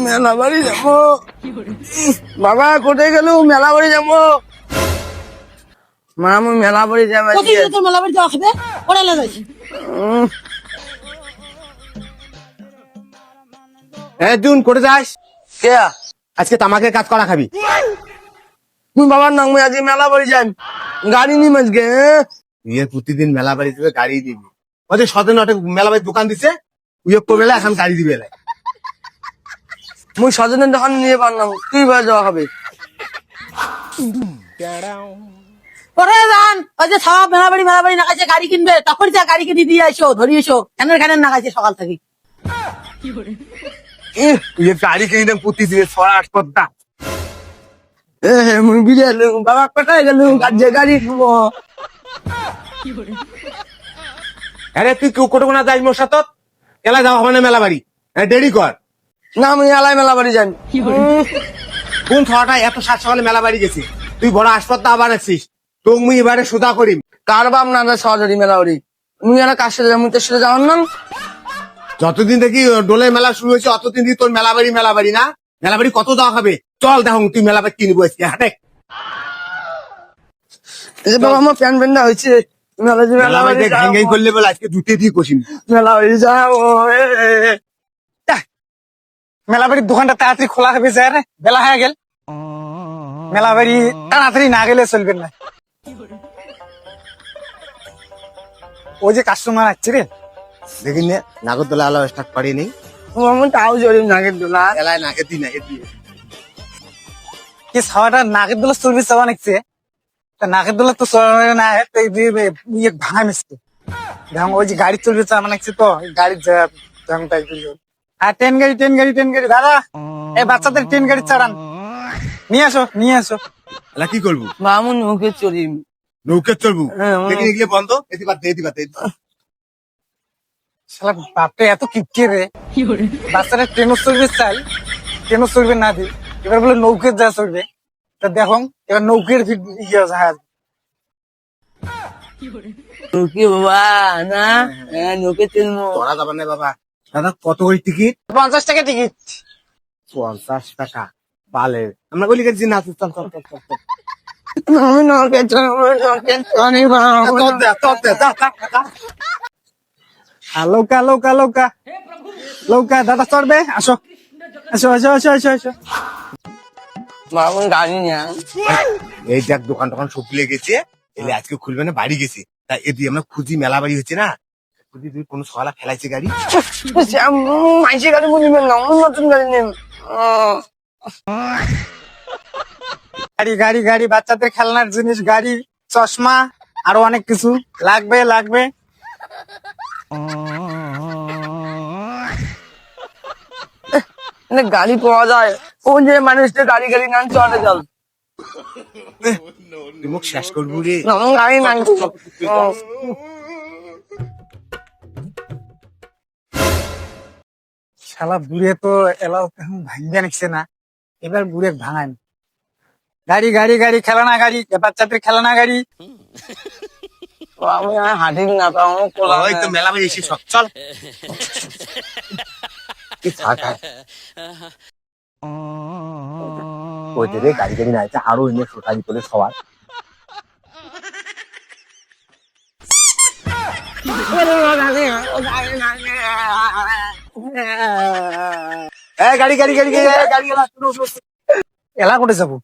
মেলা বাড়ি যাবো বাবা, কোথায় গেল? মেলা বাড়ি যাবো মা, আমি মেলা বাড়ি যাবো। তোর মেলা বাড়ি যাওয়া খাবে ওরালে যাই। জুন করে যাস কে? আজকে তামাকের কাজ করা খাবি। তুমি বাবার নাম আজকে মেলা বাড়ি যাই, গাড়ি নিম আজকে। তুই প্রতিদিন মেলা বাড়ি দিবে, গাড়ি দিবি। ওদের সতেন মেলা বাড়ি দোকান দিছে, উইয়ে করবে এখন গাড়ি দিবে। মুই সজনের দোকান নিয়ে পারলাম, তুই বাড়ি যাওয়া হবে। ওরে যান, ওই যে সব মেলা বাড়ি না খাইছে, গাড়ি কিনবে তখন যা গাড়ি কিনে দিয়ে এসো, ধরিয়ে এসো। খানের না খাইছে সকাল থেকে। গাড়ি কিনে দেন প্রতিদিন ছড়া আটপদ্দা। মুই বিরিয়ানি বাবা, কোথায় গেল? গাড়ি গাড়ি খাবো। আরে তুই কেউ কোটো না যাই মোর সাথে, এলা যাও হবে না মেলা বাড়ি। দেরি কর না, আমি এলাই মেলা বাড়ি যাই। কোন ছড়াটা এত সাত সকালে মেলা বাড়ি গেছি, তুই বড় হাসপাতাল আবার আছিস। তো মুই এবারে সোজা করিম। কার বাপ না সহজরি মেলা বাড়ি, মুই এলা কার সাথে মুই তোর সাথে যাওয়ার নাম। যতদিন থেকে ডোলের মেলা শুরু হয়েছে অতদিন থেকে তোর মেলা বাড়ি না। মেলা বাড়ি কত দেওয়া হবে? চল দেখো তুই মেলা বাড়ি কিনবো আজকে হাটে। বাবা, আমার প্যান প্যান্ডা হয়েছে, মেলা বাড়ি ঘাই ঘাই করলে বলে আজকে জুতে দিয়ে কষিম। মেলা বাড়ি যাবো। মেলা বাড়ির দোকানটা তাড়াতাড়ি খোলা হবে স্যার, বেলা হয়ে গেল। মেলা বাড়ি তাড়াতাড়ি না গেলে চলবে না। ওই যে কাস্টমার আসছে রে, দেখিন নাগরদোলা আলো স্টার্ট করেনি। আমি তাও জড়ি নাগের দোলা এলায় নাগের দিই নাগের দিই। কি ছাওয়াটা নাকের দোলা চলবে চাওয়া নিচ্ছে। তা নাকের দোলা তো চলে না, ইয়ে ভাঙা মিশছে। দেখো ওই যে গাড়ি চলবে চাওয়া নিচ্ছে, তো গাড়ির আর ট্রেন গাড়ি দাদা, এই বাচ্চাদের ট্রেন গাড়ি চালান, নিয়ে আসো। এলা কি করবো? মামুন মুখে চড়ি। নৌকে চলবো? হ্যাঁ, দেখিন এগুলো বন্ধ, এটি বাদ দে। শালা বাপটা এত কিপকে রে, বাচ্চারা ট্রেনও চলবে না দি, এবার বলে নৌকের যা চলবে। তা দেখো এবার নৌকের জাহাজ। কি বাবা না, নৌকে চলবো। ধরা যাবে না বাবা। দাদা কত করে টিকিট? 50 টাকা টিকিট। 50 টাকা পালে আমরা বলি গেছি না। চল আমি নৌকে চলবো, নৌকে চলি লৌকা দাদা চড়বে, আসো। মামুন গাড়ি নিয়ে। এই দেখ দোকান টোকান সব খুলে গেছে, এলে আজকে খুলবে না, বাড়ি গেছে। তাই এদি আমরা খুঁজি, মেলা বাড়ি হচ্ছে না, খুঁজি তুই কোনো সকালা ফেলাইছে গাড়ি। মাইসে গাড়ি নিবেন না, নতুন গাড়ি নেন। গাড়ি বাচ্চাদের খেলনার জিনিস, গাড়ি, চশমা, আরো অনেক কিছু লাগবে। গাড়ি পাওয়া যায়, ওই যে মানুষটা গাড়ি নান চলে চল। তুই মুখ শেষ করবো রে। গাড়ি নান। শালা বুড়ে তো এলাও ভাঙ্গা নিচ্ছে না, এবার বুড়ে ভাঙান। গাড়ি খেলনা গাড়ি, বাচ্চাদের খেলনা গাড়ি। আমি হাঁটি না পাবো। ওই তো মেলা বাড়ি এসে সব চল। ওই রে গাড়ি নাই, আরো এনে সোটারি করে সবার। গাড়ি এলা করে যাবো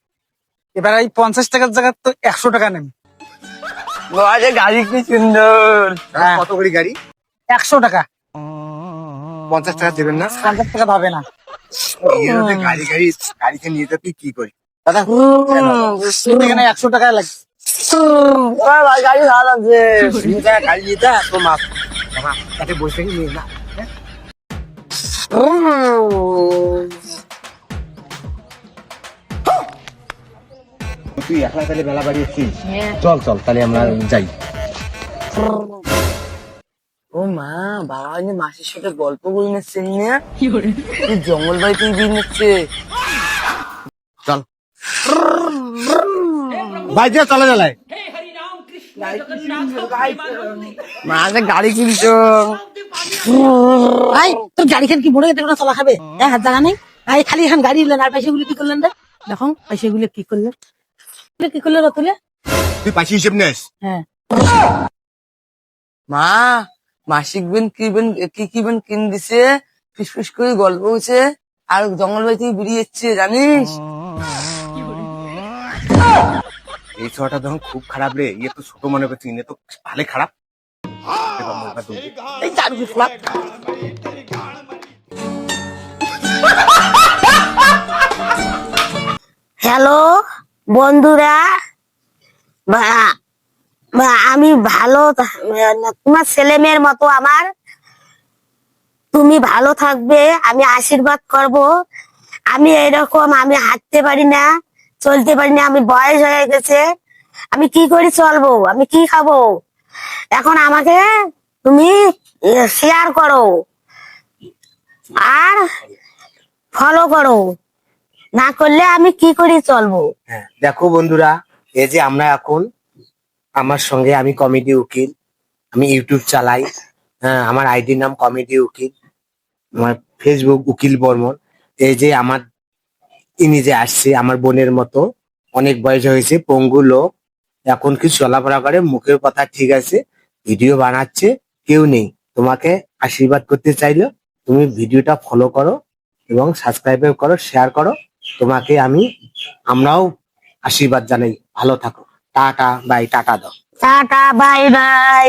এবার। এই 50 টাকার জায়গা তো 100 টাকা নেন। গাড়ি কি সুন্দর। কত করে গাড়ি? 100 টাকা। 50 টাকা দেবেন না? 50 টাকা হবে না। গাড়িকে নিয়ে তো তুই কি করি দাদা? এখানে 100 টাকা লাগবে। গাড়ি ভালো লাগছে। গাড়ি নিয়ে যা তো মাপ বাবা, তাতে বসে কি নিয়ে না। তুই একলা তাহলে মেলা বাড়ি এসছিস? চল তাহলে আমরা যাই। ও মা, বাবা মাসির সাথে গল্প করে নিচ্ছে, জঙ্গল বাড়িতে বিয়ে নিচ্ছে। চল বাইরে চলে গেলে মা গাড়ি কিনছো। ভাই তোর গাড়িখান কি মরে গেছে চলা খাবে হাত জায়গা নেই ভাই খালি এখন গাড়ি নিলেন আর পয়সাগুলো কি করলেন রে দেখো পয়সাগুলো কি করলেন কি করলে রতুলে তুই পাশে হিসেব নেস। হ্যাঁ মা মাসিক কি বেন কিন দিছে ফিসফিস করে গল্প হচ্ছে আর জঙ্গল বাড়ি থেকে বেরিয়ে যাচ্ছে জানিস? এই ছোয়াটা তখন খুব খারাপ রে, ইয়ে তো ছোট মনে করছি, ইয়ে তো ভালো খারাপ। এবার মুখটা ধুবি। এই চার ফ্লাপ হ্যালো বন্ধুরা, আমি ভালো তোমার ছেলে মেয়ের মতো আমার তুমি ভালো থাকবে, আমি আশীর্বাদ করব। আমি এরকম আমি হাঁটতে পারি না, চলতে পারি না, আমি বয়স হয়ে গেছে, আমি কি করে চলবো, আমি কি খাবো? এখন আমাকে তুমি শেয়ার করো আর ফলো করো, না করলে আমি কি করে চলবো? হ্যাঁ, দেখো বন্ধুরা, এই যে আমরা এখন আমার সঙ্গে আমি কমেডি উকিল, আমি ইউটিউব চালাই। হ্যাঁ, আমার আইডির নাম কমেডি উকিল, আমার ফেসবুক উকিল বর্মন। এই যে আমার ইনি যে আসছে আমার বোনের মতো, অনেক বয়স হয়েছে, পঙ্গু লোক, এখন কি চলাফেরা করে, মুখের কথা ঠিক আছে, ভিডিও বানাচ্ছে, কেউ নেই। তোমাকে আশীর্বাদ করতে চাইলো, তুমি ভিডিওটা ফলো করো এবং সাবস্ক্রাইব করো, শেয়ার করো। তোমাকে আমরাও আশীর্বাদ জানাই, ভালো থাকো। টাটা বাই, টাটা দাও। Tata bye bye.